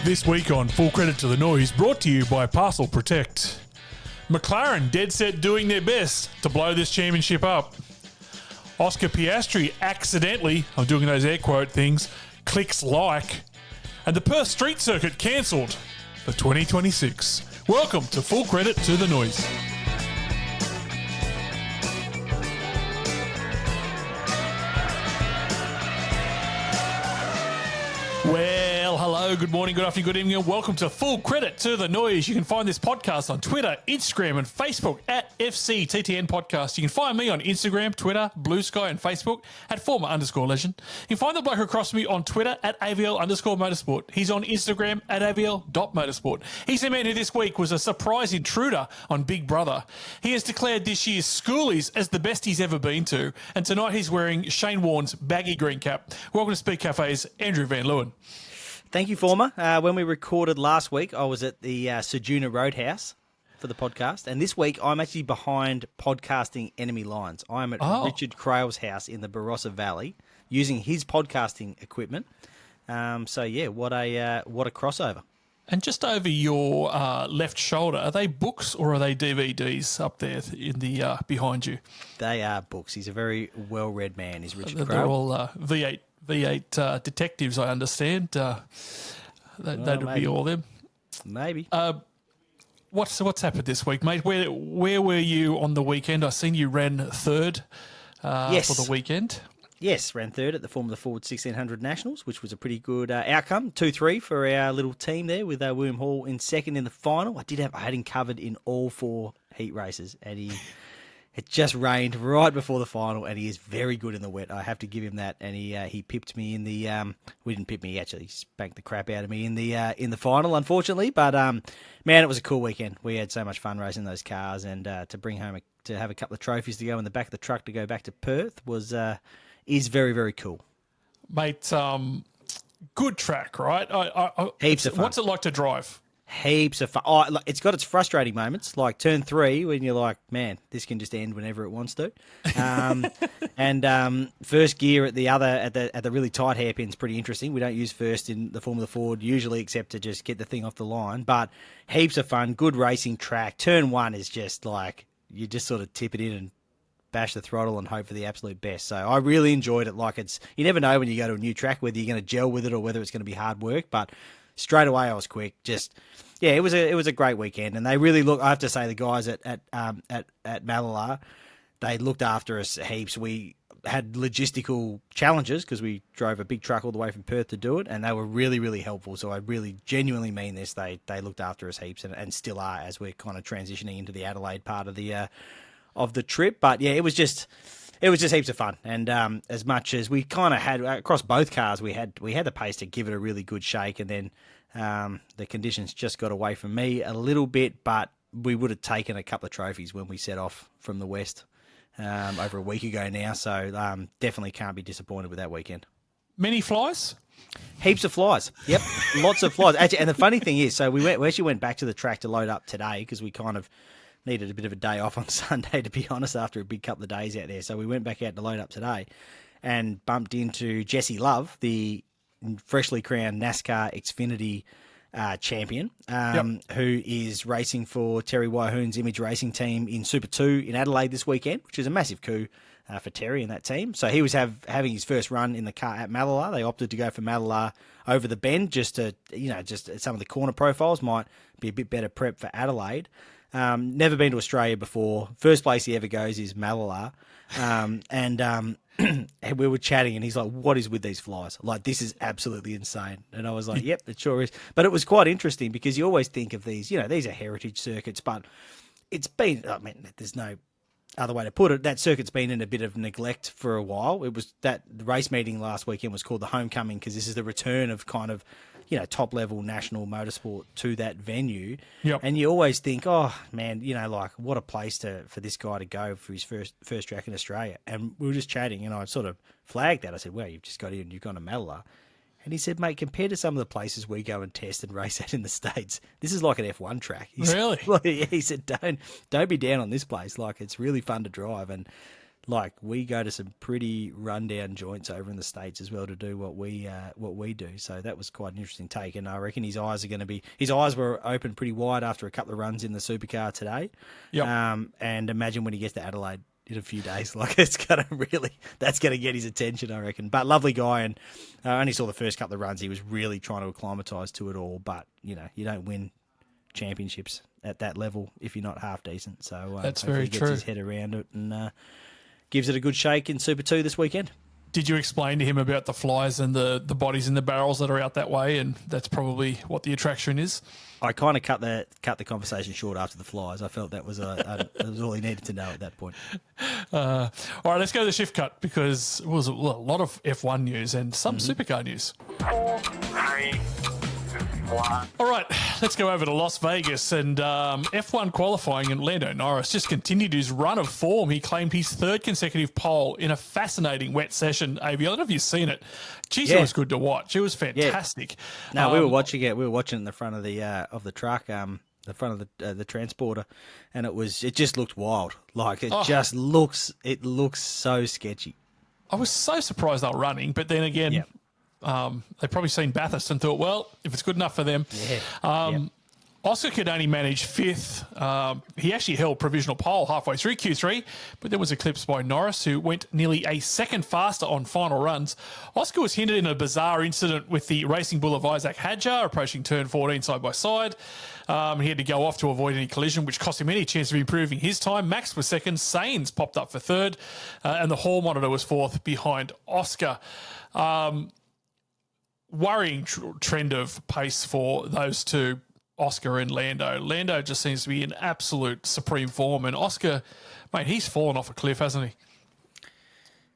This week on Full Credit to the Noise, brought to you by Parcel Protect. McLaren dead set doing their best to blow this championship up. Oscar Piastri accidentally, I'm doing those air quote things, clicks like. And the Perth Street Circuit cancelled for 2026. Welcome to Full Credit to the Noise. Well, hello, good morning, good afternoon, good evening, and welcome to Full Credit to the Noise. You can find this podcast on Twitter, Instagram, and Facebook at FCTTN Podcast. You can find me on Instagram, Twitter, Blue Sky, and Facebook at @former_legend. You can find the bloke across from me on Twitter at AVL_motorsport. He's on Instagram at AVL.motorsport. He's the man who this week was a surprise intruder on Big Brother. He has declared this year's Schoolies as the best he's ever been to, and tonight he's wearing Shane Warne's baggy green cap. Welcome to Speak Cafe's Andrew Van Leeuwen. Thank you, Former. When we recorded last week, I was at the Sejuna Roadhouse for the podcast, and this week I'm actually behind podcasting enemy lines. I'm at Richard Crale's house in the Barossa Valley using his podcasting equipment. So yeah, what a crossover. And just over your left shoulder, are they books or are they DVDs up there in the behind you? They are books. He's a very well-read man, is Richard Crale. They're all V8 detectives, I understand. That'd be all of them. Maybe. What's happened this week, mate? Where were you on the weekend? I seen you ran third Yes. for the weekend. Yes, ran third at the Formula Ford 1600 Nationals, which was a pretty good outcome. 2-3 for our little team there, with William Hall in second in the final. I had him covered in all four heat races, and it just rained right before the final, and he is very good in the wet. I have to give him that. And he pipped me in the we didn't pip me, actually. He spanked the crap out of me in the final, unfortunately. But man, it was a cool weekend. We had so much fun racing those cars, and to bring home to have a couple of trophies to go in the back of the truck to go back to Perth is very, very cool. Mate, good track, right? Heaps of fun. What's it like to drive? Heaps of fun. Oh, it's got its frustrating moments, like turn 3 when you're like, man, this can just end whenever it wants to. And first gear at the really tight hairpin's pretty interesting. We don't use first in the Formula Ford usually, except to just get the thing off the line. But heaps of fun, good racing track. Turn 1 is just like you just sort of tip it in and bash the throttle and hope for the absolute best. So I really enjoyed it. Like you never know when you go to a new track whether you're going to gel with it or whether it's going to be hard work. But straight away I was quick. It was a great weekend, and they really I have to say, the guys at Malala, they looked after us heaps. We had logistical challenges because we drove a big truck all the way from Perth to do it, and they were really, really helpful. So I really genuinely mean this. They looked after us heaps, and still are, as we're kind of transitioning into the Adelaide part of the trip. But yeah, it was just heaps of fun. And as much as we kind of had across both cars, we had the pace to give it a really good shake, and then the conditions just got away from me a little bit. But we would have taken a couple of trophies when we set off from the west over a week ago now. So definitely can't be disappointed with that weekend. Many flies? Heaps of flies. Yep, lots of flies. Actually, and the funny thing is, so we actually went back to the track to load up today because we kind of needed a bit of a day off on Sunday, to be honest, after a big couple of days out there. So we went back out to load up today and bumped into Jesse Love, the freshly crowned NASCAR Xfinity champion, who is racing for Terry Wyhoon's Image Racing team in Super 2 in Adelaide this weekend, which is a massive coup for Terry and that team. So he was having his first run in the car at Malala. They opted to go for Malala over the bend just some of the corner profiles might be a bit better prep for Adelaide. Never been to Australia before. First place he ever goes is Malala. And we were chatting, and he's like, what is with these flies? Like, this is absolutely insane. And I was like, yep, it sure is. But it was quite interesting because you always think of these, these are heritage circuits, but it's been, there's no other way to put it. That circuit's been in a bit of neglect for a while. It was the race meeting last weekend was called the Homecoming because this is the return of kind of, top level national motorsport to that venue. Yep. And you always think, oh man, what a place for this guy to go for his first track in Australia. And we were just chatting, and I sort of flagged that. I said, well, you've just got here and you've gone to Malala. And he said, mate, compared to some of the places we go and test and race at in the States, this is like an F1 track. Really? He said, don't be down on this place. Like, it's really fun to drive. And like we go to some pretty rundown joints over in the States as well to do what we do. So that was quite an interesting take, and I reckon his eyes were open pretty wide after a couple of runs in the supercar today. Yep. And imagine when he gets to Adelaide in a few days, like that's gonna get his attention, I reckon. But lovely guy, and I only saw the first couple of runs. He was really trying to acclimatise to it all, but you don't win championships at that level if you're not half decent. So that's hopefully very he gets true. his head around it and gives it a good shake in Super 2 this weekend. Did you explain to him about the flies and the bodies in the barrels that are out that way, and that's probably what the attraction is? I kind of cut the conversation short after the flies. I felt that was that was all he needed to know at that point. All right, let's go to the shift cut because it was a lot of F1 news and some supercar news. 4, 3, 1. All right, let's go over to Las Vegas and F1 qualifying, and Lando Norris just continued his run of form. He claimed his third consecutive pole in a fascinating wet session. AVL, I don't know if you've seen it. Jeez, Yeah. it was good to watch. It was fantastic. No, we were watching it. We were watching in the front of the truck, the front of the transporter, and it just looked wild. Like it looks so sketchy. I was so surprised they were running, but then again, Yep. they probably seen Bathurst and thought, well, if it's good enough for them. Yeah. Oscar could only manage fifth. He actually held provisional pole halfway through Q3, but then was eclipsed by Norris, who went nearly a second faster on final runs. Oscar was hindered in a bizarre incident with the Racing Bull of Isaac Hadjar approaching turn 14 side by side. He had to go off to avoid any collision, which cost him any chance of improving his time. Max was second. Sainz popped up for third, and the hall monitor was fourth behind Oscar. Worrying trend of pace for those two, Oscar and Lando. Lando just seems to be in absolute supreme form, and Oscar, mate, he's fallen off a cliff, hasn't he?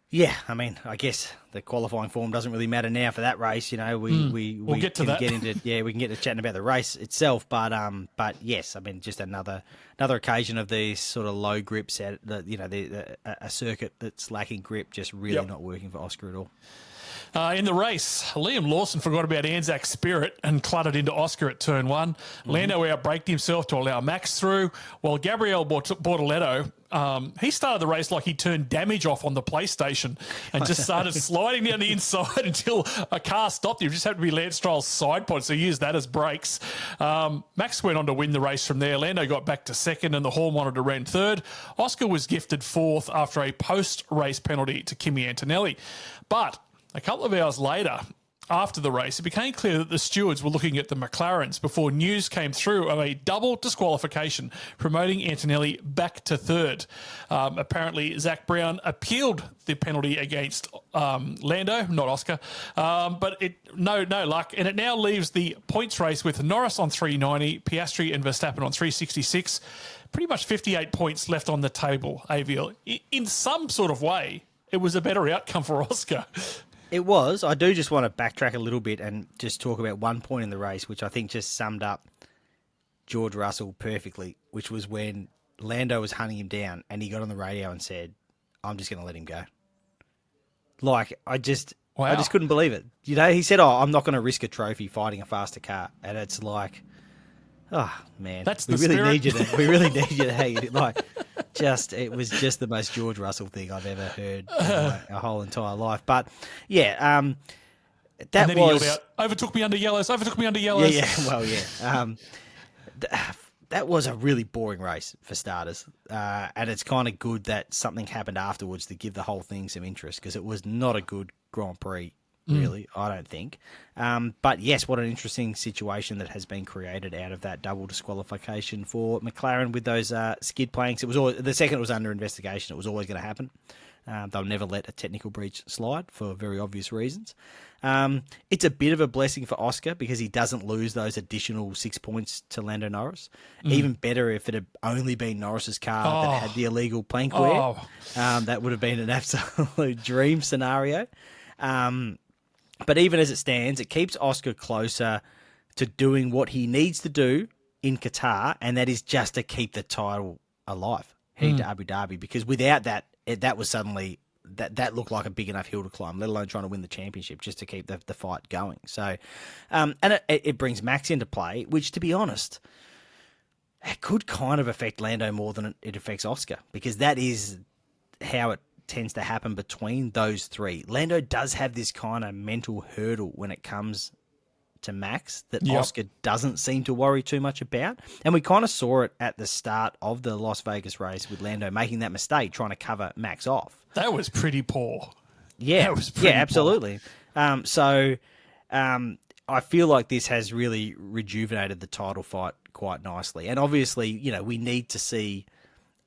Yeah, I mean, I guess the qualifying form doesn't really matter now for that race. You know, we get to that. We can get to chatting about the race itself. But yes, I mean, just another occasion of these sort of low grips at a circuit that's lacking grip, just really not working for Oscar at all. In the race, Liam Lawson forgot about Anzac Spirit and cluttered into Oscar at turn one. Lando outbraked himself to allow Max through, while Gabriel Bortoletto, he started the race like he turned damage off on the PlayStation and just started sliding down the inside until a car stopped him. It just happened to be Lance Stroll's side pod, so he used that as brakes. Max went on to win the race from there. Lando got back to second and the hall monitor ran third. Oscar was gifted fourth after a post-race penalty to Kimi Antonelli. But a couple of hours later, after the race, it became clear that the stewards were looking at the McLarens before news came through of a double disqualification, promoting Antonelli back to third. Apparently, Zach Brown appealed the penalty against Lando, not Oscar, but no luck. And it now leaves the points race with Norris on 390, Piastri and Verstappen on 366. Pretty much 58 points left on the table, AVL. In some sort of way, it was a better outcome for Oscar. It was. I do just want to backtrack a little bit and just talk about one point in the race, which I think just summed up George Russell perfectly, which was when Lando was hunting him down and he got on the radio and said, "I'm just going to let him go." Like, I just couldn't believe it. You know, he said, "Oh, I'm not going to risk a trophy fighting a faster car." And it's like, oh, man. That's the we really spirit. need you to, we really need you to hang it. Like, it was just the most George Russell thing I've ever heard in my whole entire life. But yeah, that and then he was yelled out, overtook me under yellows. That was a really boring race for starters, and it's kind of good that something happened afterwards to give the whole thing some interest, because it was not a good Grand Prix. Really, I don't think. But yes, what an interesting situation that has been created out of that double disqualification for McLaren with those skid planks. It was always, the second it was under investigation, it was always going to happen. They'll never let a technical breach slide for very obvious reasons. It's a bit of a blessing for Oscar because he doesn't lose those additional 6 points to Lando Norris. Even better if it had only been Norris's car that had the illegal plank wear. That would have been an absolute dream scenario. But even as it stands, it keeps Oscar closer to doing what he needs to do in Qatar, and that is just to keep the title alive heading to Abu Dhabi. Because without that, that was suddenly that looked like a big enough hill to climb, let alone trying to win the championship, just to keep the fight going. So, and it brings Max into play, which, to be honest, it could kind of affect Lando more than it affects Oscar, because that is how it tends to happen between those three. Lando does have this kind of mental hurdle when it comes to Max that Oscar doesn't seem to worry too much about. And we kind of saw it at the start of the Las Vegas race with Lando making that mistake, trying to cover Max off. That was pretty poor. Yeah, that was pretty absolutely. I feel like this has really rejuvenated the title fight quite nicely. And obviously, you know, we need to see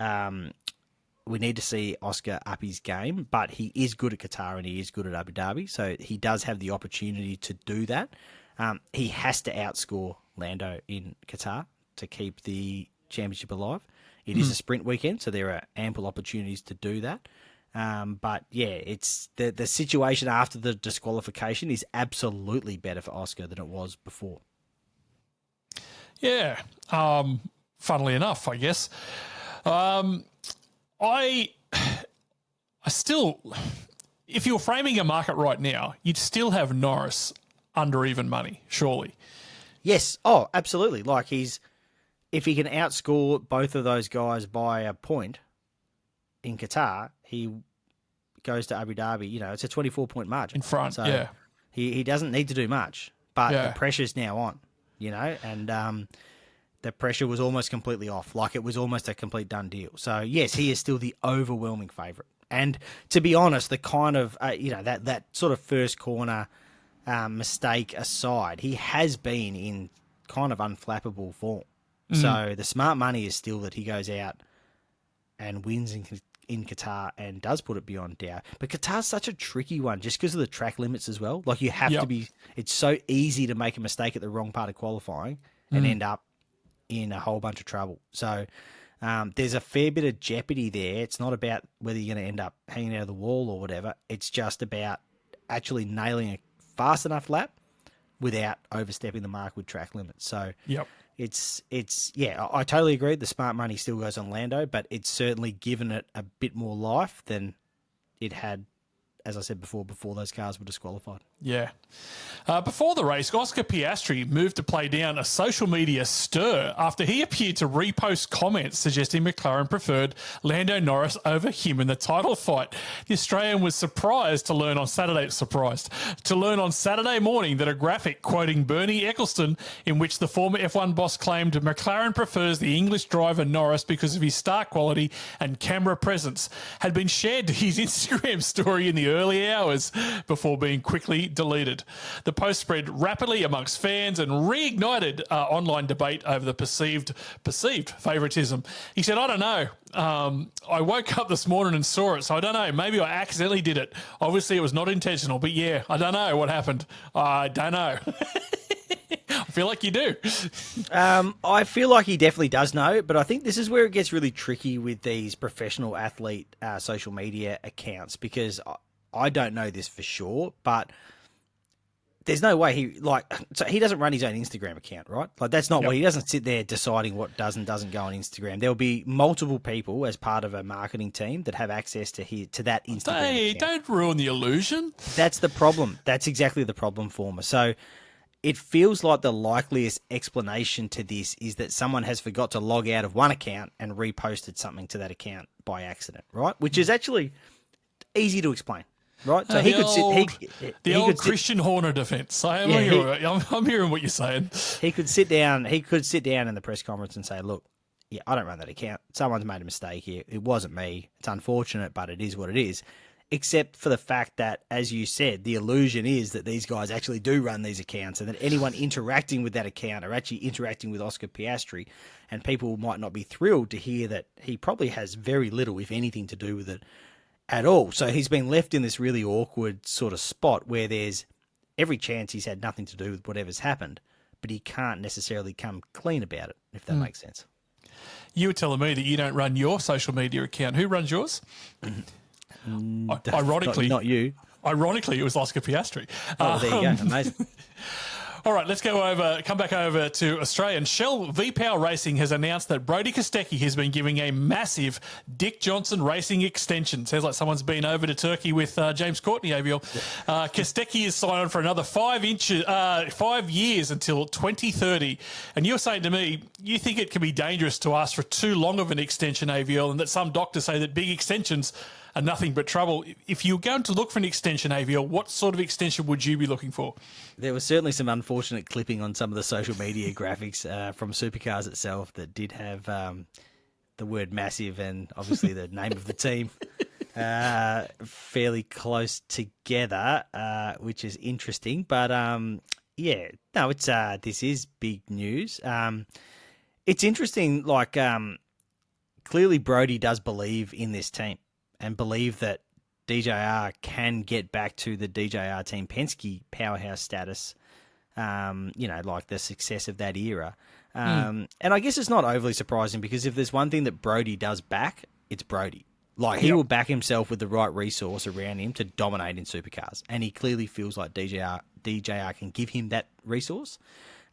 Oscar up his game, but he is good at Qatar and he is good at Abu Dhabi, so he does have the opportunity to do that. He has to outscore Lando in Qatar to keep the championship alive. It is a sprint weekend, so there are ample opportunities to do that. But yeah, it's the situation after the disqualification is absolutely better for Oscar than it was before. Yeah. Funnily enough, I guess. I still, if you're framing a market right now, you'd still have Norris under even money, surely. Yes. Oh, absolutely. Like if he can outscore both of those guys by a point in Qatar, he goes to Abu Dhabi. You know, it's a 24-point margin in front. So yeah, he doesn't need to do much, but the pressure's now on. You know, and the pressure was almost completely off. Like it was almost a complete done deal. So yes, he is still the overwhelming favourite. And to be honest, the kind of that sort of first corner mistake aside, he has been in kind of unflappable form. So the smart money is still that he goes out and wins in Qatar and does put it beyond doubt. But Qatar's such a tricky one just because of the track limits as well. Like you have to be, it's so easy to make a mistake at the wrong part of qualifying and end up in a whole bunch of trouble. So there's a fair bit of jeopardy there. It's not about whether you're going to end up hanging out of the wall or whatever. It's just about actually nailing a fast enough lap without overstepping the mark with track limits. So it's I totally agree. The smart money still goes on Lando, but it's certainly given it a bit more life than it had, as I said before those cars were disqualified. Yeah. Before the race, Oscar Piastri moved to play down a social media stir after he appeared to repost comments suggesting McLaren preferred Lando Norris over him in the title fight. The Australian was surprised to learn on Saturday morning that a graphic quoting Bernie Ecclestone, in which the former F1 boss claimed McLaren prefers the English driver Norris because of his start quality and camera presence, had been shared to his Instagram story in the early hours before being quickly deleted. The post spread rapidly amongst fans and reignited online debate over the perceived favouritism. He said, I don't know. I woke up this morning and saw it, so I don't know. Maybe I accidentally did it. Obviously, it was not intentional, but yeah, I don't know what happened. I don't know. I feel like you do. I feel like he definitely does know, but I think this is where it gets really tricky with these professional athlete social media accounts, because I don't know this for sure, but there's no way he doesn't run his own Instagram account, right? Like that's not what he doesn't sit there deciding what does and doesn't go on Instagram. There'll be multiple people as part of a marketing team that have access to that Instagram account. Don't ruin the illusion. That's the problem. That's exactly the problem for me. So it feels like the likeliest explanation to this is that someone has forgot to log out of one account and reposted something to that account by accident, right? Which is actually easy to explain. Right, so he could Christian Horner defense. I'm hearing what you're saying. He could sit down in the press conference and say, "Look, I don't run that account. Someone's made a mistake here. It wasn't me. It's unfortunate, but it is what it is." Except for the fact that, as you said, the illusion is that these guys actually do run these accounts, and that anyone interacting with that account are actually interacting with Oscar Piastri, and people might not be thrilled to hear that he probably has very little, if anything, to do with it at all. So he's been left in this really awkward sort of spot where there's every chance he's had nothing to do with whatever's happened, but he can't necessarily come clean about it, if that makes sense. You were telling me that you don't run your social media account. Who runs yours? Ironically, not you. Ironically, it was Oscar Piastri. Oh, there you go. Amazing. All right, let's come back over to Australia. And Shell V-Power Racing has announced that Brodie Kostecki has been giving a massive Dick Johnson Racing extension. Sounds like someone's been over to Turkey with James Courtney, AVL. Kostecki is signed on for another 5 years until 2030. And you're saying to me, you think it can be dangerous to ask for too long of an extension, AVL, and that some doctors say that big extensions are nothing but trouble. If you're going to look for an extension, AVL, what sort of extension would you be looking for? There was certainly some unfortunate clipping on some of the social media graphics from Supercars itself that did have the word massive and obviously the name of the team fairly close together, which is interesting. But yeah, no, it's this is big news. It's interesting, like clearly Brody does believe in this team and believe that DJR can get back to the DJR Team Penske powerhouse status, like the success of that era. And I guess it's not overly surprising because if there's one thing that Brody does back, it's Brody. Like, he will back himself with the right resource around him to dominate in supercars. And he clearly feels like DJR can give him that resource.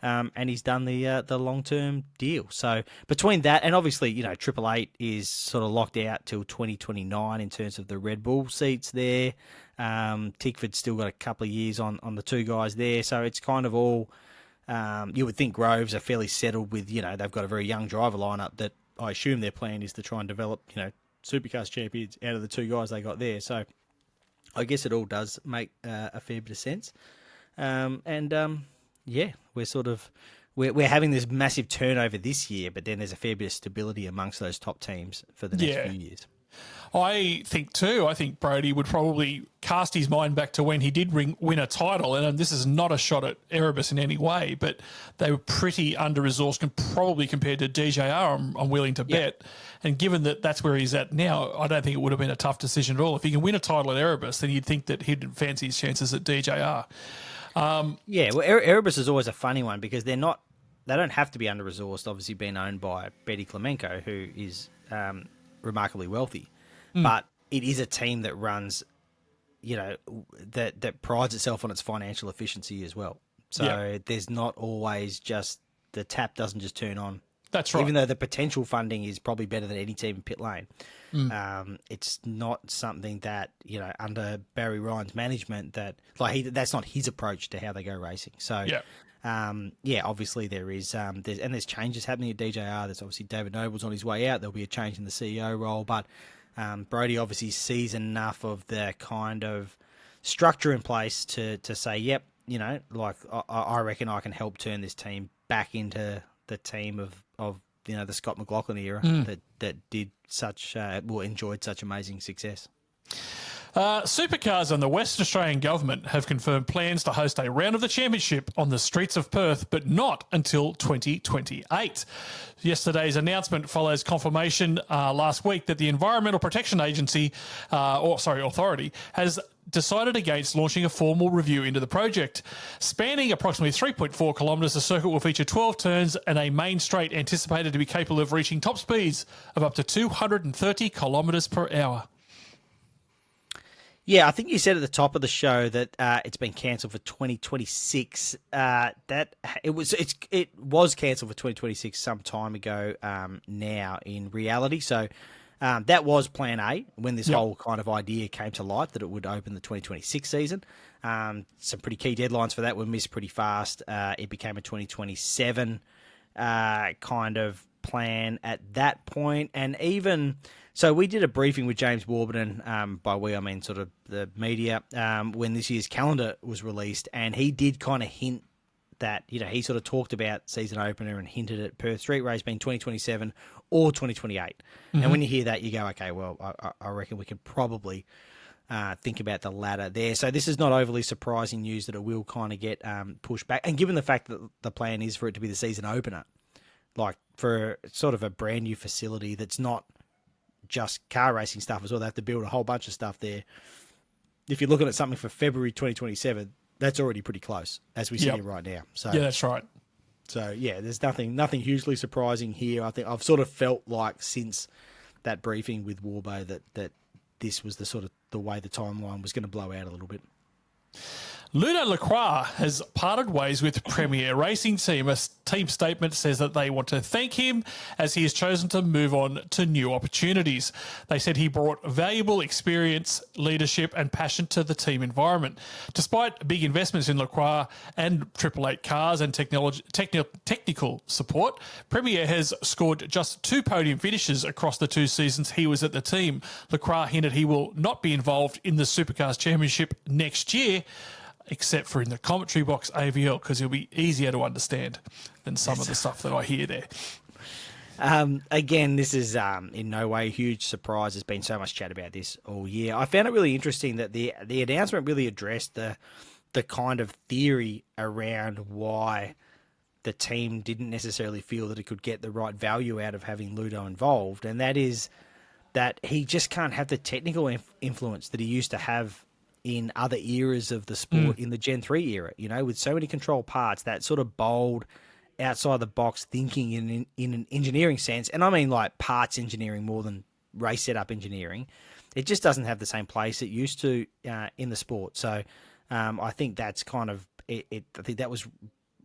And he's done the long-term deal. So between that and obviously, Triple Eight is sort of locked out till 2029 in terms of the Red Bull seats there. Tickford's still got a couple of years on the two guys there. So it's kind of all, you would think Groves are fairly settled with, they've got a very young driver lineup that I assume their plan is to try and develop, Supercars champions out of the two guys they got there. So I guess it all does make a fair bit of sense. Yeah, we're having this massive turnover this year, but then there's a fair bit of stability amongst those top teams for the next few years. I think too. I think Brody would probably cast his mind back to when he did win a title, and this is not a shot at Erebus in any way, but they were pretty under-resourced and probably compared to DJR, I'm willing to bet. And given that that's where he's at now, I don't think it would have been a tough decision at all. If he can win a title at Erebus, then you'd think that he'd fancy his chances at DJR. Erebus is always a funny one because they don't have to be under-resourced, obviously being owned by Betty Klemenko, who is remarkably wealthy. But it is a team that runs, that prides itself on its financial efficiency as well. So there's not always just, the tap doesn't just turn on. That's right. Even though the potential funding is probably better than any team in pit lane. It's not something that, under Barry Ryan's management that's not his approach to how they go racing. So, obviously there is, there's changes happening at DJR. There's obviously David Noble's on his way out. There'll be a change in the CEO role, but Brody obviously sees enough of the kind of structure in place to say, yep, I reckon I can help turn this team back into the team of the Scott McLaughlin era that did enjoyed such amazing success. Supercars and the Western Australian government have confirmed plans to host a round of the championship on the streets of Perth, but not until 2028. Yesterday's announcement follows confirmation last week that the Environmental Protection Authority has decided against launching a formal review into the project. Spanning approximately 3.4 kilometres, the circuit will feature 12 turns and a main straight anticipated to be capable of reaching top speeds of up to 230 kilometres per hour. Yeah, I think you said at the top of the show that it's been cancelled for 2026. It was cancelled for 2026 some time ago. Now, in reality, so that was Plan A when this whole kind of idea came to light that it would open the 2026 season. Some pretty key deadlines for that were missed pretty fast. It became a 2027 kind of plan at that point, and even. So we did a briefing with James Warburton, by we I mean sort of the media, when this year's calendar was released, and he did kind of hint that, he sort of talked about season opener and hinted at Perth Street Race being 2027 or 2028. And when you hear that, you go, okay, well, I reckon we could probably think about the latter there. So this is not overly surprising news that it will kind of get pushed back. And given the fact that the plan is for it to be the season opener, like for sort of a brand new facility that's not just car racing stuff as well. They have to build a whole bunch of stuff there. If you're looking at something for February 2027, that's already pretty close as we see it right now. So yeah, that's right. So yeah, there's nothing hugely surprising here. I think I've sort of felt like since that briefing with Warbo that this was the sort of the way the timeline was going to blow out a little bit. Ludo Lacroix has parted ways with Premier Racing Team. A team statement says that they want to thank him as he has chosen to move on to new opportunities. They said he brought valuable experience, leadership and passion to the team environment. Despite big investments in Lacroix and Triple Eight cars and technical support, Premier has scored just 2 podium finishes across the 2 seasons he was at the team. Lacroix hinted he will not be involved in the Supercars Championship next year, except for in the commentary box AVL, because he'll be easier to understand than some of the stuff that I hear there. Again, this is in no way a huge surprise. There's been so much chat about this all year. I found it really interesting that the announcement really addressed the kind of theory around why the team didn't necessarily feel that it could get the right value out of having Ludo involved, and that is that he just can't have the technical influence that he used to have in other eras of the sport, in the Gen 3 era, with so many control parts, that sort of bold, outside the box thinking in an engineering sense. And I mean like parts engineering more than race setup engineering. It just doesn't have the same place it used to in the sport. So I think that's kind of it. I think that was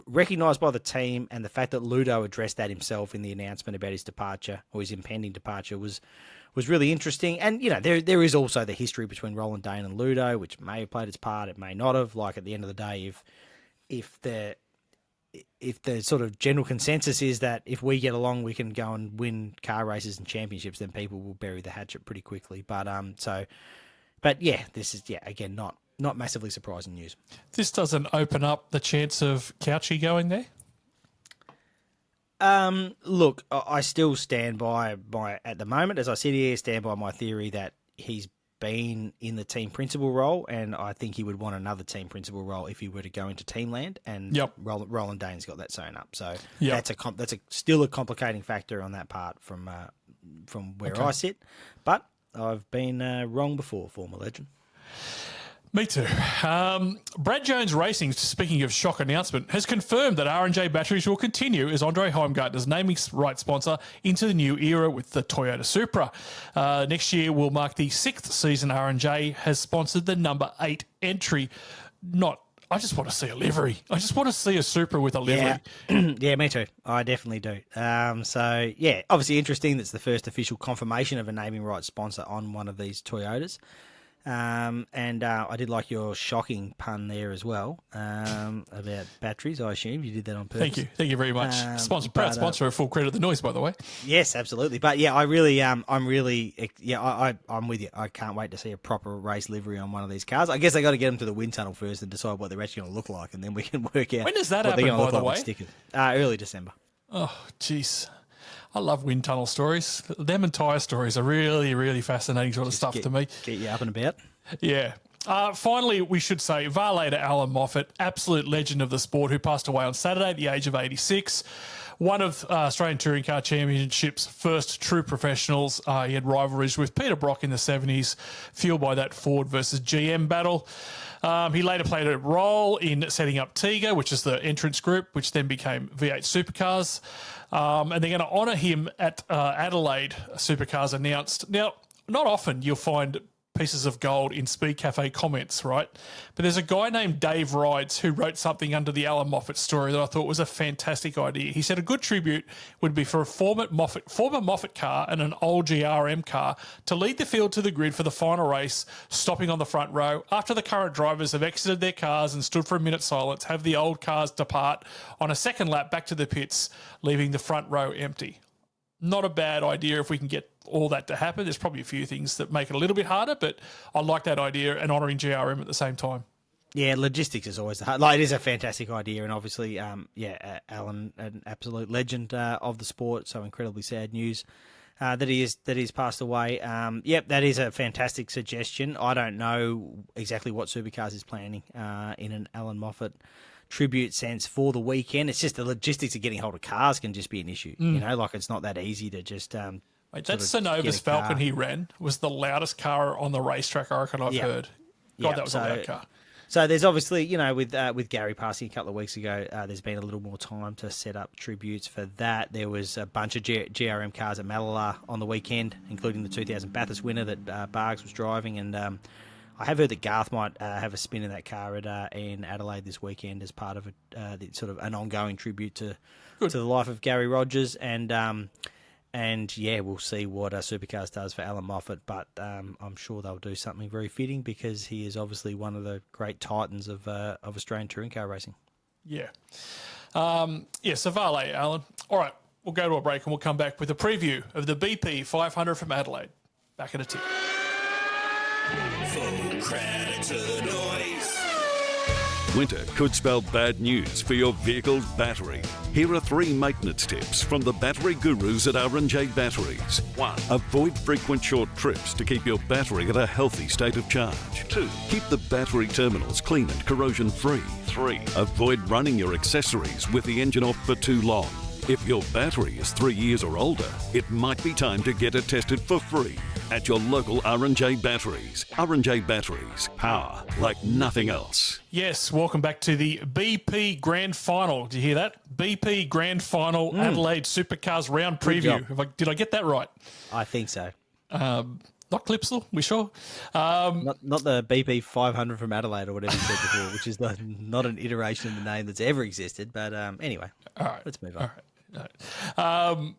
recognised by the team, and the fact that Ludo addressed that himself in the announcement about his departure or his impending departure was really interesting. And, there is also the history between Roland Dane and Ludo, which may have played its part, it may not have. Like, at the end of the day, if the sort of general consensus is that if we get along, we can go and win car races and championships, then people will bury the hatchet pretty quickly. But this is, again, not massively surprising news. This doesn't open up the chance of Couchy going there? Look, I still stand by at the moment, as I sit here, stand by my theory that he's been in the team principal role, and I think he would want another team principal role if he were to go into Teamland. And Roland Dane's got that sewn up, so that's still a complicating factor on that part from where I sit. But I've been wrong before, former legend. Me too. Brad Jones Racing, speaking of shock announcement, has confirmed that R&J batteries will continue as Andre Heimgartner's naming right sponsor into the new era with the Toyota Supra. Next year will mark the 6th season R&J has sponsored the number 8 entry. I just want to see a livery. I just want to see a Supra with a livery. Yeah, me too. I definitely do. Obviously interesting. That's the first official confirmation of a naming right sponsor on one of these Toyotas. And I did like your shocking pun there as well about batteries. I assume you did that on purpose. Thank you very much. Proud sponsor of Full Credit of the Noise, by the way. Yes, absolutely. But yeah, I'm with you. I can't wait to see a proper race livery on one of these cars. I guess they got to get them to the wind tunnel first and decide what they're actually going to look like, and then we can work out. When does that happen, by the way? Early December. Oh, jeez. I love wind tunnel stories. Them and tyre stories are really, really fascinating sort of stuff to me. Get you up and about. Yeah. Finally, we should say Varlater Alan Moffat, absolute legend of the sport, who passed away on Saturday at the age of 86. One of Australian Touring Car Championship's first true professionals. He had rivalries with Peter Brock in the 70s, fueled by that Ford versus GM battle. He later played a role in setting up Tiga, which is the entrance group, which then became V8 Supercars. And they're going to honour him at Adelaide Supercars announced. Now, not often you'll find pieces of gold in Speed Cafe comments, right? But there's a guy named Dave Rides who wrote something under the Alan Moffat story that I thought was a fantastic idea. He said a good tribute would be for a former Moffat car and an old GRM car to lead the field to the grid for the final race, stopping on the front row. After the current drivers have exited their cars and stood for a minute silence, have the old cars depart on a second lap back to the pits, leaving the front row empty. Not a bad idea if we can get all that to happen. There's probably a few things that make it a little bit harder, but I like that idea and honouring GRM at the same time. Yeah, logistics is always the hard. Like, it is a fantastic idea, and obviously, Alan, an absolute legend of the sport. So incredibly sad news that he's passed away. That is a fantastic suggestion. I don't know exactly what Supercars is planning in an Alan Moffat tribute sense for the weekend. It's just the logistics of getting hold of cars can just be an issue. Like, it's not that easy to just Mate, that Synovus Falcon he ran was the loudest car on the racetrack I reckon I've heard. God, that was a loud car. So there's obviously, with Gary passing a couple of weeks ago, there's been a little more time to set up tributes for that. There was a bunch of GRM cars at Malala on the weekend, including the 2000 Bathurst winner that Bargs was driving, and I have heard that Garth might have a spin in that car in Adelaide this weekend as part of sort of an ongoing tribute to the life of Gary Rogers, and yeah, we'll see what Supercars does for Alan Moffat, but I'm sure they'll do something very fitting because he is obviously one of the great titans of Australian touring car racing. Yeah. So Vale, Alan. All right, we'll go to a break and we'll come back with a preview of the BP 500 from Adelaide. Back in a tick. Full credit to the noise. Winter could spell bad news for your vehicle's battery. Here are 3 maintenance tips from the battery gurus at R&J Batteries. 1. Avoid frequent short trips to keep your battery at a healthy state of charge. 2. Keep the battery terminals clean and corrosion-free. 3. Avoid running your accessories with the engine off for too long. If your battery is 3 years or older, it might be time to get it tested for free at your local R&J Batteries. R&J Batteries, power like nothing else. Yes, welcome back to the BP Grand Final. Did you hear that? BP Grand Final Adelaide Supercars round preview. Did I get that right? I think so. Not Clipsal, we sure? Not the BP 500 from Adelaide or whatever you said before, which is not an iteration of the name that's ever existed. But anyway, all right, let's move on. All right.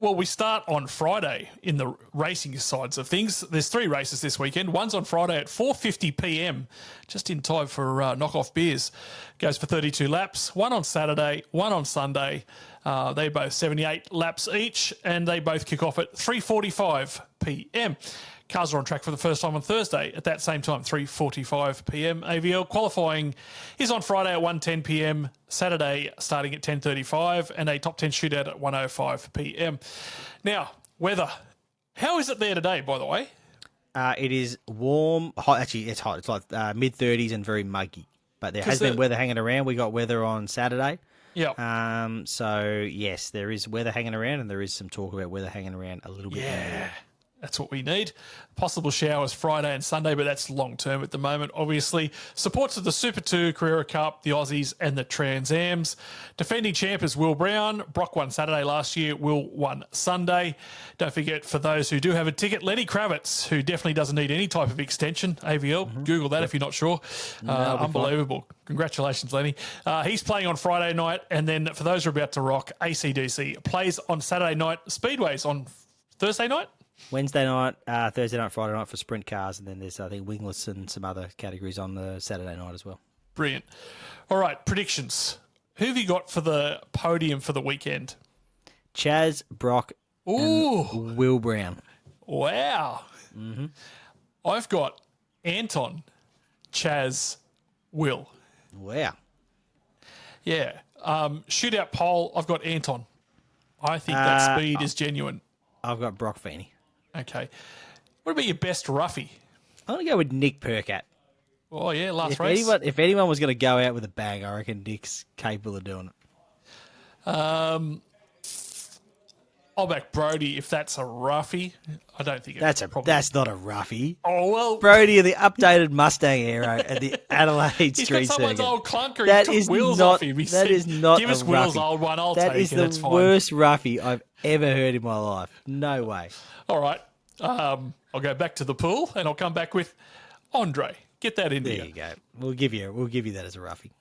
Well, we start on Friday in the racing sides of things. There's 3 races this weekend. One's on Friday at 4:50 p.m, just in time for knock-off beers. Goes for 32 laps. One on Saturday, one on Sunday. They both 78 laps each, and they both kick off at 3:45 p.m. Cars are on track for the first time on Thursday at that same time, 3:45 p.m. AVL qualifying is on Friday at 1:10 p.m, Saturday starting at 10:35, and a top 10 shootout at 1:05 p.m. Now, weather. How is it there today, by the way? It is warm. Hot. Actually, it's hot. It's like mid-30s and very muggy. But there has been weather hanging around. We got weather on Saturday. Yeah. So, yes, there is weather hanging around, and there is some talk about weather hanging around a little bit. Yeah. That's what we need. Possible showers Friday and Sunday, but that's long term at the moment, obviously. Supports of the Super 2, Carrera Cup, the Aussies and the Trans Ams. Defending champ is Will Brown. Brock won Saturday last year. Will won Sunday. Don't forget, for those who do have a ticket, Lenny Kravitz, who definitely doesn't need any type of extension. AVL, Google that if you're not sure. Unbelievable. Congratulations, Lenny. He's playing on Friday night. And then for those who are about to rock, AC/DC plays on Saturday night. Speedways on Thursday night. Wednesday night, Thursday night, Friday night for sprint cars, and then there's, I think, wingless and some other categories on the Saturday night as well. Brilliant. All right, predictions. Who have you got for the podium for the weekend? Chaz, Brock, and Will Brown. Wow. Mm-hmm. I've got Anton, Chaz, Will. Wow. Yeah. Shootout poll, I've got Anton. I think that speed is genuine. I've got Brock Feeney. Okay. What about your best roughie? I'm going to go with Nick Percat. Oh, yeah, last race. If anyone was going to go out with a bang, I reckon Nick's capable of doing it. I'll back Brody if that's a roughie. I don't think that's not a roughie. Oh, well. Brody of the updated Mustang Aero at the Adelaide Street He's got someone's Circuit. old clunker. That he is took Will's not, off him. He that said, is not give a us Will's roughie. old one. I'll that take is it. the That's fine. worst roughie I've ever heard in my life. No way. All right. I'll go back to the pool and I'll come back with Andre. Get that in there. There you go. We'll give you that as a roughie.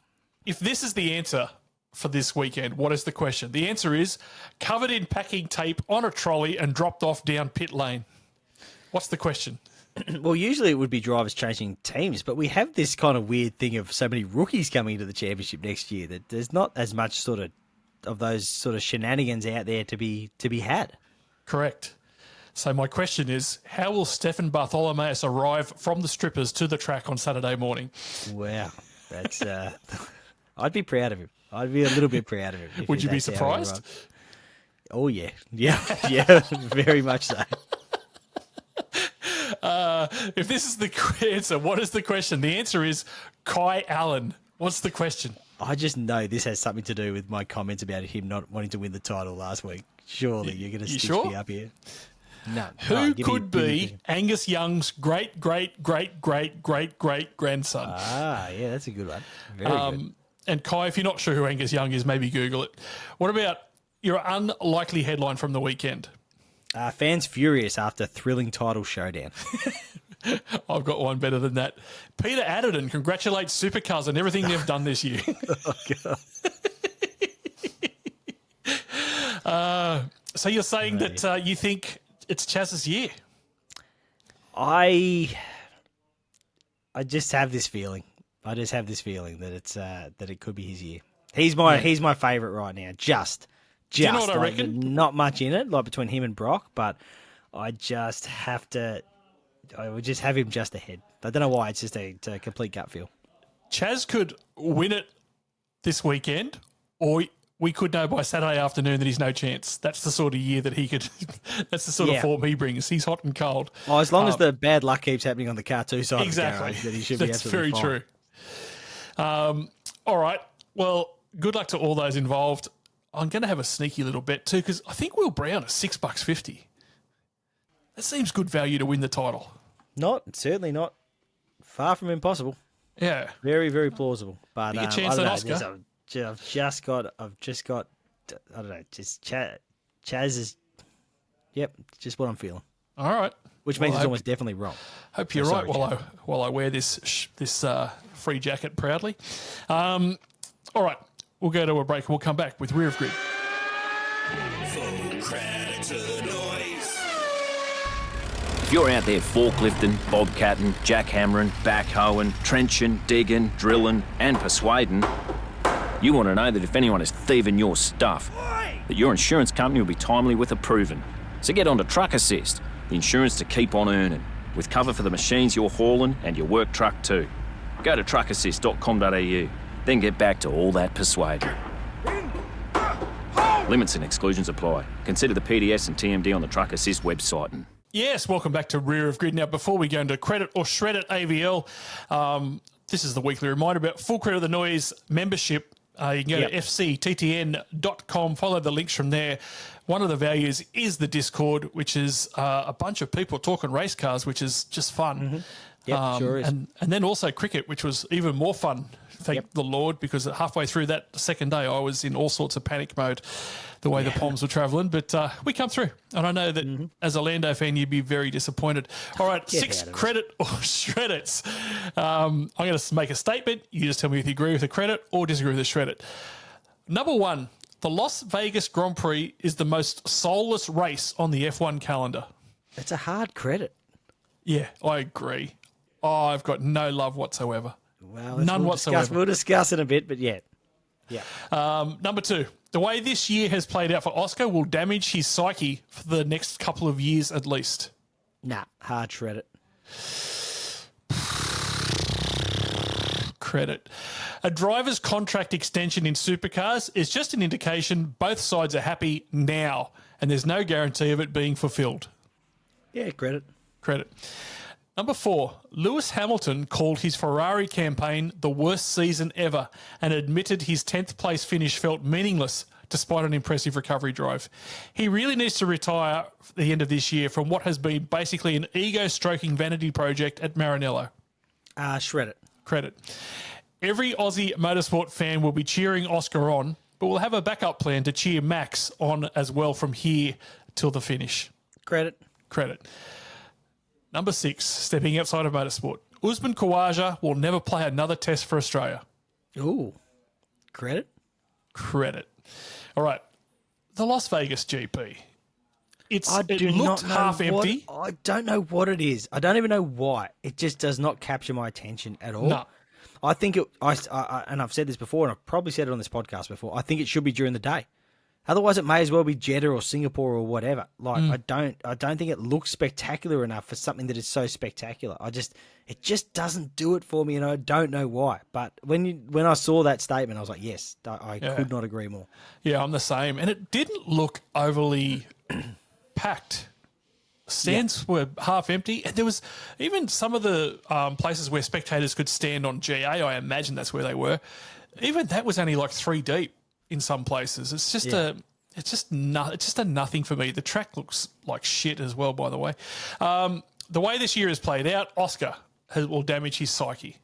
If this is the answer for this weekend, what is the question? The answer is covered in packing tape on a trolley and dropped off down pit lane. What's the question? Well, usually it would be drivers changing teams, but we have this kind of weird thing of so many rookies coming into the championship next year that there's not as much sort of those sort of shenanigans out there to be had. Correct. So my question is, how will Stefan Bartholomeus arrive from the strippers to the track on Saturday morning? Wow. That's I'd be proud of him. I'd be a little bit proud of him. Would you be surprised? Oh, yeah. Yeah, yeah, very much so. If this is the answer, what is the question? The answer is Kai Allen. What's the question? I just know this has something to do with my comments about him not wanting to win the title last week. Surely you're going to stitch me up here. No. Who could be Angus Young's great-great-great-great-great-grandson? Ah, yeah, that's a good one. Very good. And Kai, if you're not sure who Angus Young is, maybe Google it. What about your unlikely headline from the weekend? Fans furious after thrilling title showdown. I've got one better than that. Peter Adderton congratulates Supercars on everything they've done this year. So you're saying that you think it's Chaz's year? I just have this feeling. I just have this feeling that it's that it could be his year. He's my favourite right now. Just. Do you know what I reckon? Not much in it, like between him and Brock, but I just have to. I would just have him just ahead. I don't know why. It's just a complete gut feel. Chaz could win it this weekend, or we could know by Saturday afternoon that he's no chance. That's the sort of year that he could. That's the sort of form he brings. He's hot and cold. Oh, as long as the bad luck keeps happening on the car two side exactly. of the garage, then he should be absolutely fine. That's very true. All right. Well, good luck to all those involved. I'm going to have a sneaky little bet too, because I think Will Brown is $6.50. That seems good value to win the title. Certainly not. Far from impossible. Yeah. Very, very plausible. But bigger chance than Oscar. I've just got, I don't know, just Chaz is, just what I'm feeling. All right. Which means it's almost definitely wrong. Hope you're right while I wear this free jacket proudly. All right. We'll go to a break and we'll come back with Rear of Grid. Full credit to the noise. If you're out there forklifting, bobcatting, jackhammering, backhoeing, trenching, digging, drilling and persuading, you want to know that if anyone is thieving your stuff, that your insurance company will be timely with approving. So get on to Truck Assist, the insurance to keep on earning, with cover for the machines you're hauling and your work truck too. Go to truckassist.com.au. Then get back to all that persuading. Limits and exclusions apply. Consider the PDS and TMD on the Truck Assist website. Yes, welcome back to Rear of Grid. Now, before we go into Credit or Shred at AVL, this is the weekly reminder about Full Credit of the Noise membership. You can go to FCTTN.com, follow the links from there. One of the values is the Discord, which is a bunch of people talking race cars, which is just fun. Mm-hmm. Yeah, sure is. And then also cricket, which was even more fun. Thank the Lord, because halfway through that second day, I was in all sorts of panic mode, the way the Poms were travelling. But we come through. And I know that as a Lando fan, you'd be very disappointed. All right, 6 credit or shred it's. I'm going to make a statement. You just tell me if you agree with the credit or disagree with the shred it. Number 1, the Las Vegas Grand Prix is the most soulless race on the F1 calendar. It's a hard credit. Yeah, I agree. Oh, I've got no love whatsoever. Well, none whatsoever. We'll discuss in a bit, but yeah. Number 2, the way this year has played out for Oscar will damage his psyche for the next couple of years at least. Nah, hard shred it. Credit. A driver's contract extension in Supercars is just an indication both sides are happy now, and there's no guarantee of it being fulfilled. Yeah, credit. Credit. Number 4, Lewis Hamilton called his Ferrari campaign the worst season ever and admitted his 10th place finish felt meaningless despite an impressive recovery drive. He really needs to retire at the end of this year from what has been basically an ego-stroking vanity project at Maranello. Shred it. Credit. Every Aussie motorsport fan will be cheering Oscar on, but we'll have a backup plan to cheer Max on as well from here till the finish. Credit. Credit. Number 6, stepping outside of motorsport. Usman Khawaja will never play another test for Australia. Ooh. Credit? Credit. All right. The Las Vegas GP. It looked half empty. I don't know what it is. I don't even know why. It just does not capture my attention at all. No. I think and I've said this before, and I've probably said it on this podcast before, I think it should be during the day. Otherwise, it may as well be Jeddah or Singapore or whatever. Like, I don't think it looks spectacular enough for something that is so spectacular. It just doesn't do it for me, and I don't know why. But when I saw that statement, I was like, yes, I could not agree more. Yeah, I'm the same. And it didn't look overly packed. Stands were half empty, and there was even some of the places where spectators could stand on GA. I imagine that's where they were. Even that was only like 3 deep. In some places, it's just a nothing for me. The track looks like shit as well, by the way. The way this year has played out, Oscar will damage his psyche.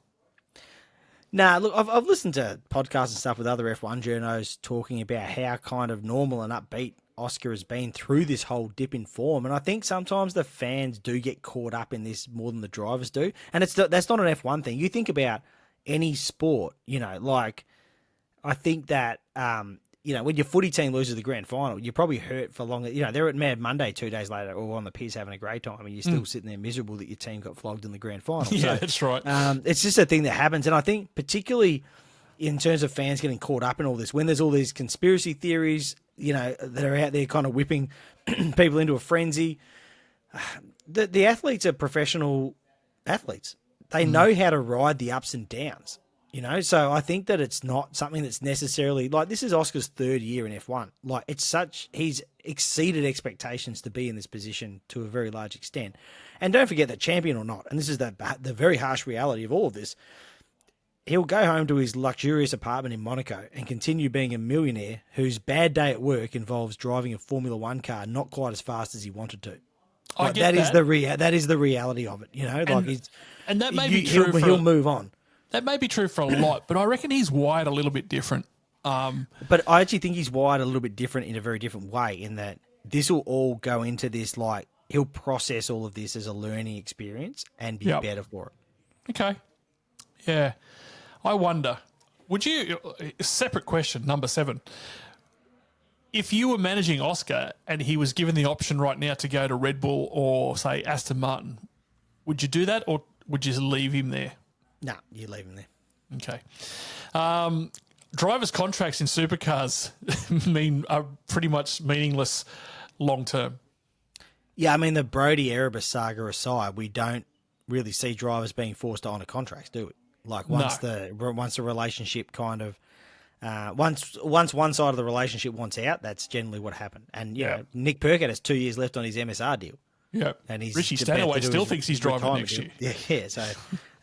Nah, look, I've listened to podcasts and stuff with other F1 journos talking about how kind of normal and upbeat Oscar has been through this whole dip in form, and I think sometimes the fans do get caught up in this more than the drivers do. And that's not an F1 thing. You think about any sport, like I think that when your footy team loses the grand final, you're probably hurt for longer. They're at Mad Monday 2 days later, or on the piss having a great time, and you're still sitting there miserable that your team got flogged in the grand final. Yeah, so, that's right. It's just a thing that happens, and I think particularly in terms of fans getting caught up in all this, when there's all these conspiracy theories, that are out there kind of whipping people into a frenzy. The athletes are professional athletes. They know how to ride the ups and downs, So I think that it's not something that's necessarily like this is Oscar's third year in F1. Like he's exceeded expectations to be in this position to a very large extent. And don't forget that champion or not, and this is the very harsh reality of all of this, he'll go home to his luxurious apartment in Monaco and continue being a millionaire whose bad day at work involves driving a Formula One car not quite as fast as he wanted to. I get that. That is the reality of it, And that may be true. He'll move on. That may be true for a lot, but I reckon he's wired a little bit different. But I actually think he's wired a little bit different in a very different way in that this will all go into this, like, he'll process all of this as a learning experience and be better for it. Okay. Yeah. I wonder, would you, separate question, number 7, if you were managing Oscar and he was given the option right now to go to Red Bull or, say, Aston Martin, would you do that or would you leave him there? No, you leave him there. Okay. Drivers' contracts in supercars are pretty much meaningless long term. Yeah, I mean, the Brody Erebus saga aside, we don't really see drivers being forced to honour contracts, do we? Like once the relationship kind of once one side of the relationship wants out, that's generally what happened. And Nick Percat has 2 years left on his MSR deal. Yeah, and Richie Stanaway still thinks he's driving next year. Yeah. So,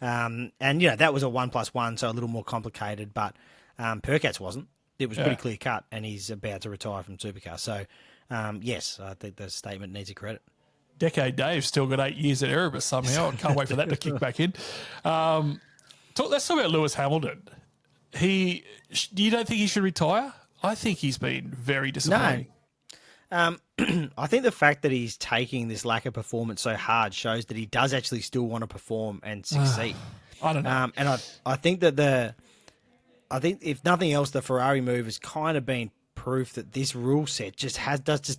and that was a 1+1, so a little more complicated. But Percat's wasn't. It was pretty clear cut, and he's about to retire from supercar. So, yes, I think the statement needs a credit. Decade Dave's still got 8 years at Erebus somehow. I can't wait for that to kick back in. Let's talk about Lewis Hamilton. You don't think he should retire? I think he's been very disappointing. No. I think the fact that he's taking this lack of performance so hard shows that he does actually still want to perform and succeed. I don't know. And I think that if nothing else, the Ferrari move has kind of been proof that this rule set just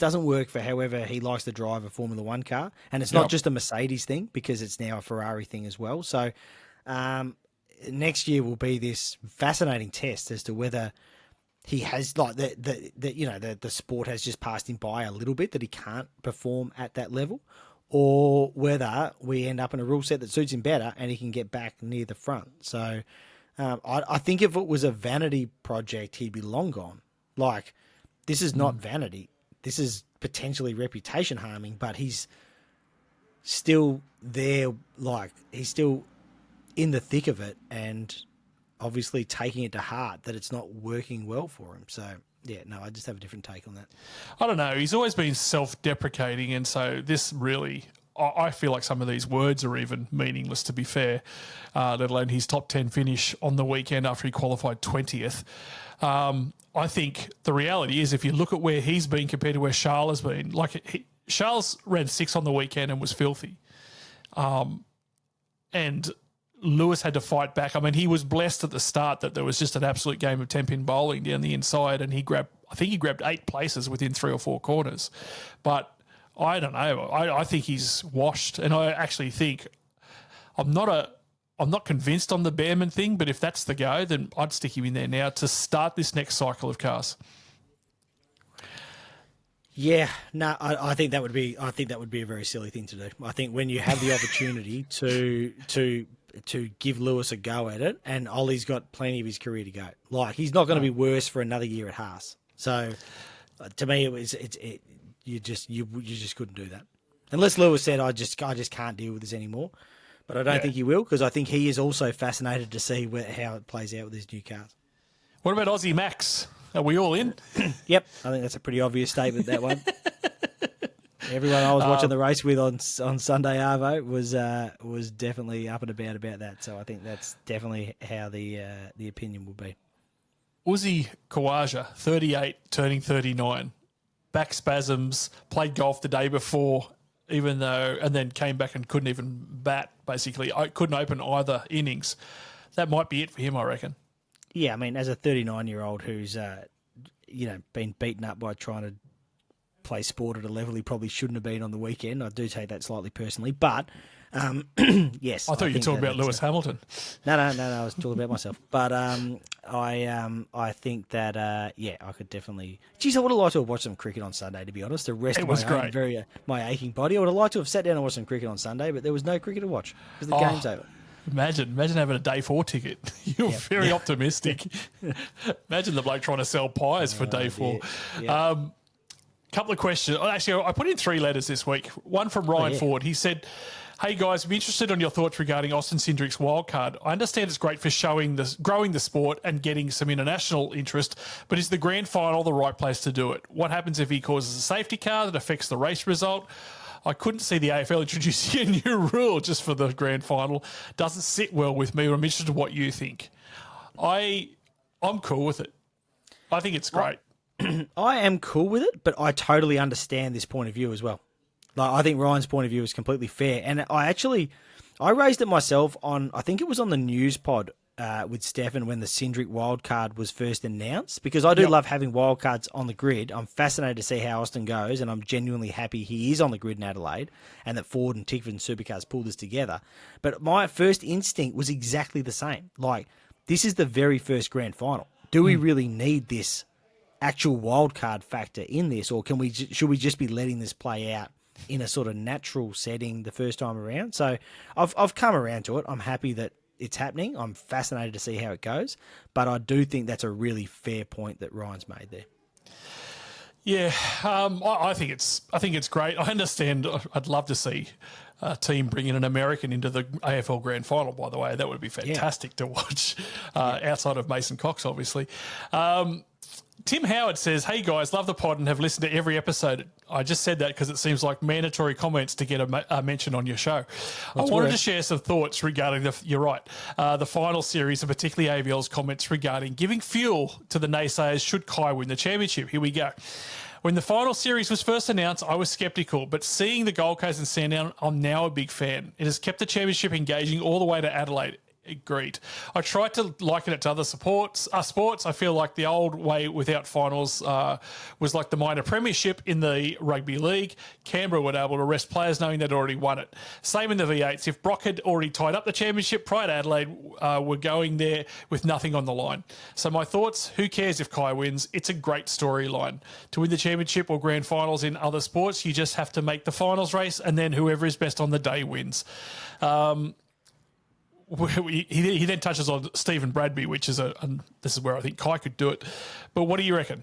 doesn't work for however he likes to drive a Formula One car. And it's not just a Mercedes thing because it's now a Ferrari thing as well. So next year will be this fascinating test as to whether he has the sport has just passed him by a little bit, that he can't perform at that level, or whether we end up in a rule set that suits him better and he can get back near the front. So I think if it was a vanity project, he'd be long gone. Like, this is not vanity. This is potentially reputation harming, but he's still there. Like, he's still in the thick of it and obviously taking it to heart that it's not working well for him. So, yeah, no, I just have a different take on that. I don't know. He's always been self-deprecating, and so this really, I feel like some of these words are even meaningless, to be fair, let alone his top 10 finish on the weekend after he qualified 20th. I think the reality is if you look at where he's been compared to where Charles has been, Charles ran 6 on the weekend and was filthy. And Lewis had to fight back. I mean, he was blessed at the start that there was just an absolute game of 10-pin bowling down the inside, and he grabbed 8 places within 3 or 4 corners. But I don't know. I think he's washed, and I actually think I'm not convinced on the Behrman thing, but if that's the go, then I'd stick him in there now to start this next cycle of cars. Yeah, no, I think that would be a very silly thing to do. I think when you have the opportunity to give Lewis a go at it, and Ollie's got plenty of his career to go. Like, he's not going to be worse for another year at Haas. So, to me, you just couldn't do that unless Lewis said, I just can't deal with this anymore. But I don't think he will, because I think he is also fascinated to see how it plays out with his new cars. What about Aussie Max? Are we all in? Yep, I think that's a pretty obvious statement, that one. Everyone I was watching the race with on Sunday Arvo was definitely up and about that. So I think that's definitely how the opinion will be. Uzi Khawaja, 38, turning 39. back spasms, played golf the day before, and then came back and couldn't even bat, basically. I couldn't open either innings. That might be it for him, I reckon. Yeah, I mean, as a 39-year-old who's, been beaten up by trying to play sport at a level he probably shouldn't have been on the weekend, I do take that slightly personally. But, yes. I thought you were talking about Lewis Hamilton. No, I was talking about myself. But I think that, I could definitely... Geez, I would have liked to have watched some cricket on Sunday, to be honest, to rest my aching body. I would have liked to have sat down and watched some cricket on Sunday, but there was no cricket to watch because the game's over. Imagine having a day 4 ticket. You're very optimistic. Imagine the bloke trying to sell pies for day 4. Yeah. Couple of questions. Actually, I put in 3 letters this week. One from Ryan Ford. He said, "Hey guys, I'm interested on your thoughts regarding Austin Cindric's wildcard. I understand it's great for growing the sport and getting some international interest, but is the grand final the right place to do it? What happens if he causes a safety car that affects the race result? I couldn't see the AFL introducing a new rule just for the grand final. Doesn't sit well with me. I'm interested in what you think." I'm cool with it. I think it's great. I am cool with it, but I totally understand this point of view as well. Like, I think Ryan's point of view is completely fair. And I raised it myself on, I think it was on the news pod with Stefan when the Cindric wildcard was first announced, because I do love having wildcards on the grid. I'm fascinated to see how Austin goes, and I'm genuinely happy he is on the grid in Adelaide and that Ford and Tickford and Supercars pulled this together. But my first instinct was exactly the same. Like, this is the very first grand final. Do we really need this actual wildcard factor in this, or should we just be letting this play out in a sort of natural setting the first time around? So I've come around to it. I'm happy that it's happening. I'm fascinated to see how it goes, but I do think that's a really fair point that Ryan's made there. Yeah, I think it's great. I understand. I'd love to see a team bring in an American into the AFL Grand Final. By the way, that would be fantastic to watch. Outside of Mason Cox, obviously. Tim Howard says, "Hey guys, love the pod and have listened to every episode." I just said that because it seems like mandatory comments to get a mention on your show. I wanted to share some thoughts regarding the final series, and particularly AVL's comments regarding giving fuel to the naysayers should Kai win the championship. Here we go. When the final series was first announced, I was sceptical, but seeing the Gold Coast and Sandown, I'm now a big fan. It has kept the championship engaging all the way to Adelaide. Agreed. I tried to liken it to other sports. I feel like the old way without finals was like the minor premiership in the rugby league. Canberra were able to rest players knowing they'd already won it. Same in the V8s. If Brock had already tied up the championship prior to Adelaide, we're going there with nothing on the line. So my thoughts, who cares if Kai wins? It's a great storyline. To win the championship or grand finals in other sports, you just have to make the finals race, and then whoever is best on the day wins. He then touches on Stephen Bradby, which is this is where I think Kai could do it. But what do you reckon?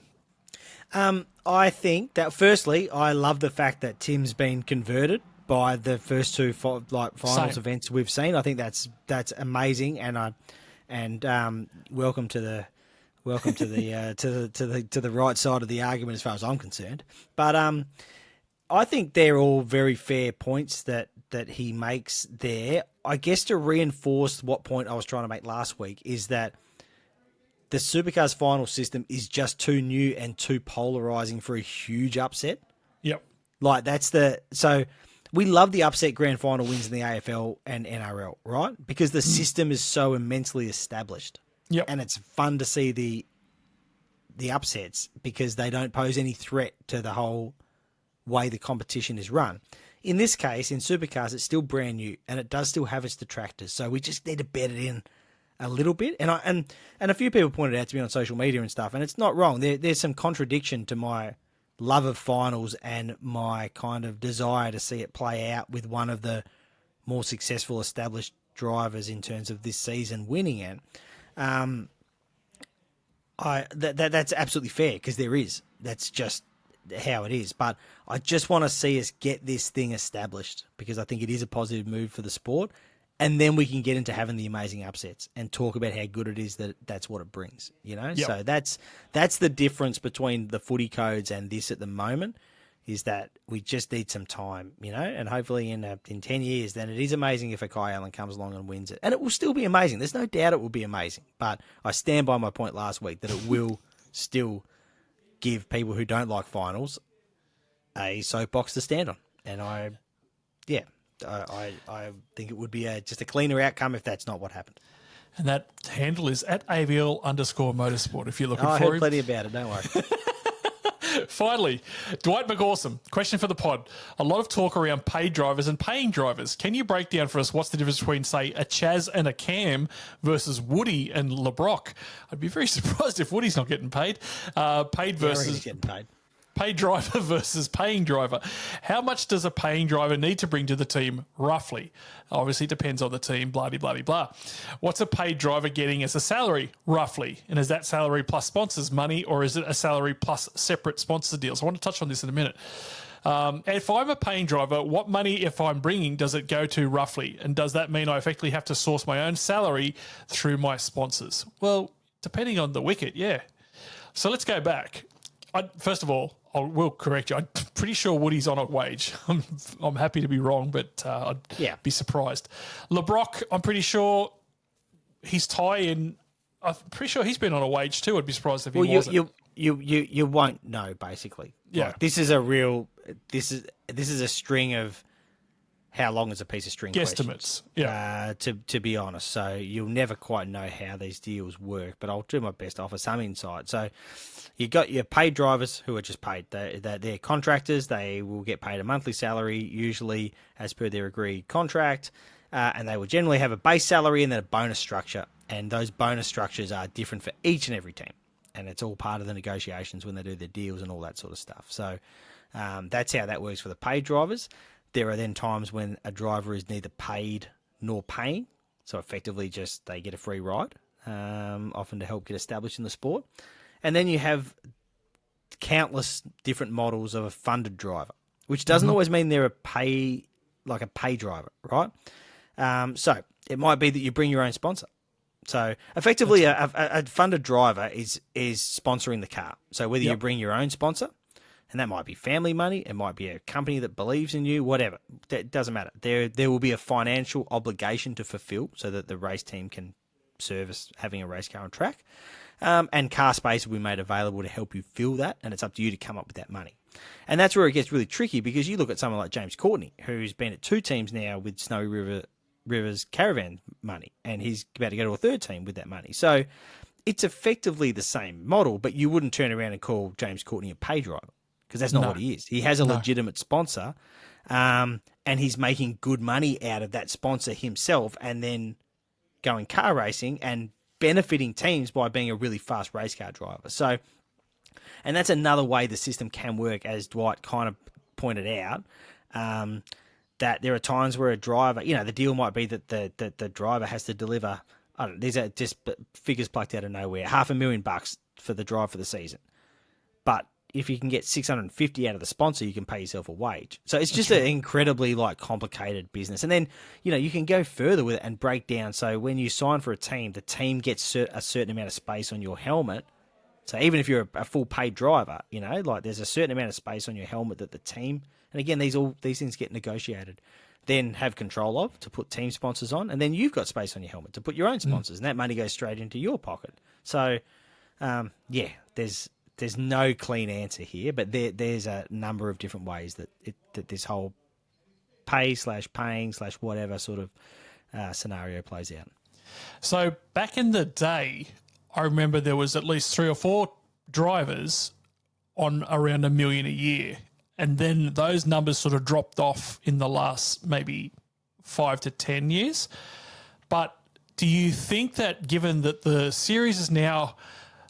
I think that firstly, I love the fact that Tim's been converted by the first two finals events we've seen. I think that's amazing, and welcome to the to the right side of the argument as far as I'm concerned. But I think they're all very fair points that he makes there. I guess to reinforce what point I was trying to make last week is that the Supercars final system is just too new and too polarizing for a huge upset. Yep. So we love the upset grand final wins in the AFL and NRL, right? Because the system is so immensely established. Yep. And it's fun to see the upsets because they don't pose any threat to the whole way the competition is run. In this case, in Supercars, it's still brand new and it does still have its detractors. So we just need to bed it in a little bit. And a few people pointed out to me on social media and stuff, and it's not wrong. There's some contradiction to my love of finals and my kind of desire to see it play out with one of the more successful established drivers in terms of this season winning it. That's absolutely fair because there is. That's just how it is. But I just want to see us get this thing established because I think it is a positive move for the sport. And then we can get into having the amazing upsets and talk about how good it is that's what it brings, you know? Yep. So that's the difference between the footy codes and this at the moment is that we just need some time, you know? And hopefully in 10 years, then it is amazing if a Kai Allen comes along and wins it. And it will still be amazing. There's no doubt it will be amazing. But I stand by my point last week that it will still give people who don't like finals a soapbox to stand on. And I think it would be just a cleaner outcome if that's not what happened. And that handle is at AVL_motorsport if you're looking I for heard him. plenty about it, don't worry. Finally, Dwight McAwesome, question for the pod. A lot of talk around paid drivers and paying drivers. Can you break down for us what's the difference between, say, a Chaz and a Cam versus Woody and LeBrock? I'd be very surprised if Woody's not getting paid. Paid versus... He's getting paid. Paid driver versus paying driver. How much does a paying driver need to bring to the team, roughly? Obviously, it depends on the team, blah, blah, blah, blah. What's a paid driver getting as a salary, roughly? And is that salary plus sponsors money, or is it a salary plus separate sponsor deals? I want to touch on this in a minute. If I'm a paying driver, what money, if I'm bringing, does it go to roughly? And does that mean I effectively have to source my own salary through my sponsors? Well, depending on the wicket, yeah. So let's go back. First of all, I will correct you. I'm pretty sure Woody's on a wage. I'm happy to be wrong, but I'd be surprised. LeBrock, I'm pretty sure he's tie-in. I'm pretty sure he's been on a wage too. I'd be surprised if he wasn't. You won't know, basically. Yeah. Like, this is a string of how long is a piece of string guesstimates. Yeah. To be honest, so you'll never quite know how these deals work, but I'll do my best to offer some insight. So you got your paid drivers who are just paid. They're contractors. They will get paid a monthly salary, usually as per their agreed contract, and they will generally have a base salary and then a bonus structure. And those bonus structures are different for each and every team, and it's all part of the negotiations when they do their deals and all that sort of stuff. So that's how that works for the paid drivers. There are then times when a driver is neither paid nor paying, so effectively just they get a free ride, often to help get established in the sport. And then you have countless different models of a funded driver, which doesn't always mean they're a pay driver, right? So it might be that you bring your own sponsor. So effectively, a funded driver is sponsoring the car. So whether you bring your own sponsor, and that might be family money, it might be a company that believes in you, whatever. That doesn't matter. There will be a financial obligation to fulfill so that the race team can service having a race car on track. And car space will be made available to help you fill that, and it's up to you to come up with that money. And that's where it gets really tricky, because you look at someone like James Courtney, who's been at 2 teams now with Snowy River's caravan money, and he's about to go to a 3rd team with that money. So it's effectively the same model, but you wouldn't turn around and call James Courtney a pay driver, because that's not what he is. He has a legitimate sponsor, and he's making good money out of that sponsor himself, and then going car racing and benefiting teams by being a really fast race car driver. So, and that's another way the system can work, as Dwight kind of pointed out, that there are times where a driver, the deal might be that the driver has to deliver, I don't know, these are just figures plucked out of nowhere, $500,000 for the drive for the season. But if you can get 650 out of the sponsor, you can pay yourself a wage. So it's just an incredibly complicated business. And then, you can go further with it and break down. So when you sign for a team, the team gets a certain amount of space on your helmet. So even if you're a full paid driver, there's a certain amount of space on your helmet that the team, and again, these things get negotiated, then have control of to put team sponsors on. And then you've got space on your helmet to put your own sponsors, and that money goes straight into your pocket. So, there's no clean answer here, but there's a number of different ways that this whole pay/paying/whatever sort of scenario plays out. So back in the day, I remember there was at least 3 or 4 drivers on around $1 million a year, and then those numbers sort of dropped off in the last maybe 5 to 10 years. But do you think that, given that the series is now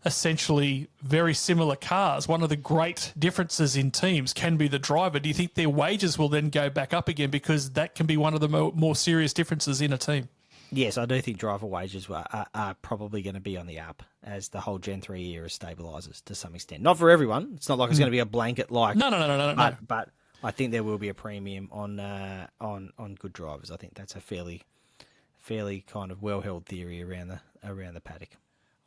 essentially very similar cars, one of the great differences in teams can be the driver, do you think their wages will then go back up again, because that can be one of the more serious differences in a team? Yes, I do think driver wages are probably going to be on the up as the whole Gen 3 era stabilises to some extent. Not for everyone. It's not like it's going to be a blanket like... No. But I think there will be a premium on good drivers. I think that's a fairly kind of well-held theory around the paddock.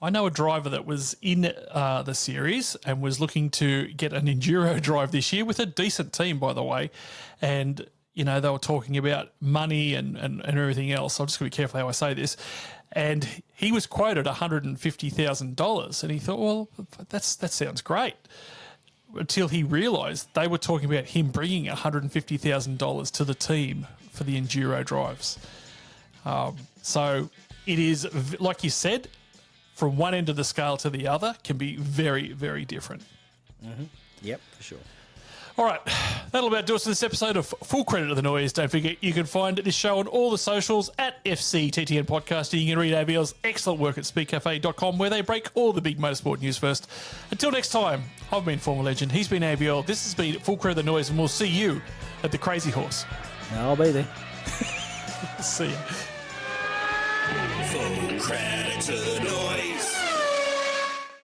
I know a driver that was in the series and was looking to get an enduro drive this year with a decent team, by the way. And, they were talking about money and everything else. I'm just going to be careful how I say this. And he was quoted $150,000. And he thought, well, that sounds great. until he realised they were talking about him bringing $150,000 to the team for the enduro drives. So it is, like you said, from one end of the scale to the other can be very, very different. Yep, for sure. All right, that'll about do us for this episode of Full Credit to the Noise. Don't forget, you can find this show on all the socials at FCTTN Podcast. And you can read AVL's excellent work at speedcafe.com, where they break all the big motorsport news first. Until next time, I've been former Legend. He's been AVL. This has been Full Credit to the Noise, and we'll see you at the Crazy Horse. I'll be there. See ya. Full credit to the noise.